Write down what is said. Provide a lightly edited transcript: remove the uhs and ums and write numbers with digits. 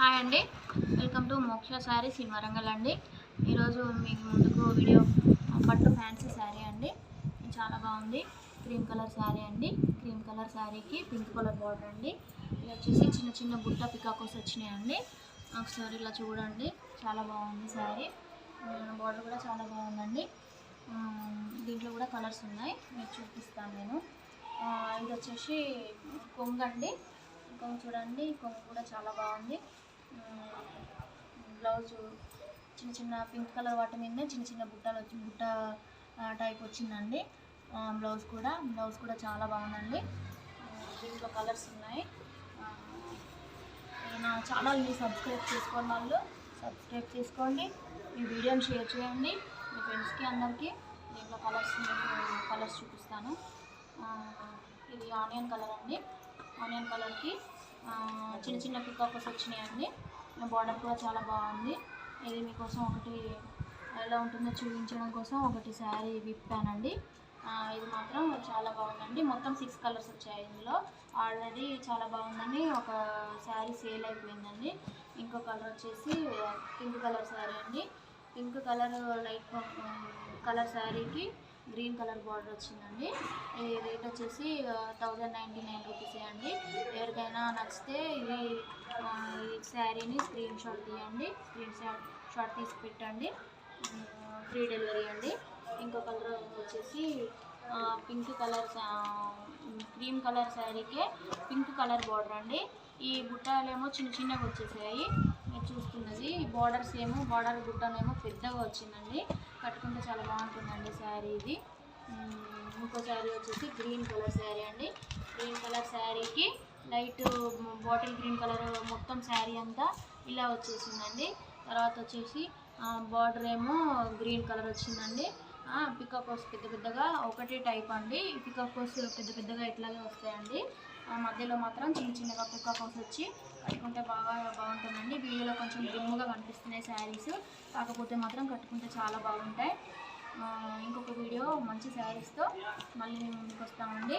Hi అండి, welcome to మోక్ష saris in Warangal అండి. ఈరోజు మీకు ముందుకు వీడియో పట్టు ఫ్యాన్సీ శారీ అండి. చాలా బాగుంది. క్రీమ్ కలర్ శారీ అండి. క్రీమ్ కలర్ శారీకి పింక్ కలర్ బార్డర్ అండి. ఇది వచ్చేసి చిన్న చిన్న బుట్ట పికాకోస్ వచ్చినాయండి. ఒకసారి ఇలా చూడండి, చాలా బాగుంది శారీ. బార్డర్ కూడా చాలా బాగుందండి. దీంట్లో కూడా కలర్స్ ఉన్నాయి, మీకు చూపిస్తాను నేను. ఇది వచ్చేసి కొంగు అండి. కొంగు చూడండి, కొంగు కూడా చాలా బాగుంది. బ్లౌజు చిన్న చిన్న పింక్ కలర్ వాటి మీద చిన్న చిన్న బుట్ట టైప్ వచ్చిందండి. బ్లౌజ్ కూడా చాలా బాగుందండి. దీంట్లో కలర్స్ ఉన్నాయి. నా ఛానల్ని సబ్స్క్రైబ్ చేసుకోండి, వాళ్ళు సబ్స్క్రైబ్ చేసుకోండి. మీ వీడియోని షేర్ చేయండి మీ ఫ్రెండ్స్కి అందరికీ. దీంట్లో కలర్స్ చూపిస్తాను. ఇది ఆనియన్ కలర్ అండి. ఆనియన్ కలర్కి చిన్న చిన్న పికాకోస్ వచ్చినాయండి. బార్డర్ కూడా చాలా బాగుంది. ఇది మీకోసం ఒకటి ఎలా ఉంటుందో చూపించడం కోసం ఒకటి శారీ విప్పానండి. ఇది మాత్రం చాలా బాగుందండి. మొత్తం 6 కలర్స్ వచ్చాయి ఇందులో. ఆల్రెడీ చాలా బాగుందని ఒక శారీ సేల్ అయిపోయిందండి. ఇంకో కలర్ వచ్చేసి పింక్ కలర్ శారీ అండి. పింక్ కలర్ లైట్ కలర్ శారీకి గ్రీన్ కలర్ బార్డర్ వచ్చిందండి. ఈ రేట్ వచ్చేసి 1099 రూపీసే అండి. ఎవరికైనా నచ్చితే ఈ శారీని స్క్రీన్ షాట్ తీయండి, స్క్రీన్ షాట్ తీసి పెట్టండి. ఫ్రీ డెలివరీ అండి. ఇంకో కలర్ వచ్చేసి పింక్ కలర్ క్రీమ్ కలర్ శారీకే పింక్ కలర్ బార్డర్ అండి. ఈ బుట్టాలేమో చిన్న చిన్నగా వచ్చేసాయి, మీరు చూస్తున్నది. బార్డర్ బుట్టనేమో పెద్దగా వచ్చిందండి. కట్టుకుంటే చాలా బాగుంటుందండి శారీ ఇది. ఇంకో శారీ వచ్చేసి గ్రీన్ కలర్ శారీ అండి. గ్రీన్ కలర్ శారీకి లైట్ బాటిల్ గ్రీన్ కలర్ మొత్తం శారీ అంతా ఇలా వచ్చేసిందండి. తర్వాత వచ్చేసి బార్డర్ ఏమో గ్రీన్ కలర్ వచ్చిందండి. పికాకోస్ పెద్ద పెద్దగా ఒకటే టైప్ అండి. పికాకోస్ పెద్ద పెద్దగా ఇట్లాగే వస్తాయండి. మధ్యలో మాత్రం చిన్న చిన్నగా పికాకోస్ వచ్చి కట్టుకుంటే బాగుంటుందండి. వీడియోలో కొంచెం దిమ్ముగా కనిపిస్తున్నాయి శారీస్, కాకపోతే మాత్రం కట్టుకుంటే చాలా బాగుంటాయి. ఇంకొక వీడియో మంచి శారీస్తో మళ్ళీ మేము ముందుకు వస్తామండి.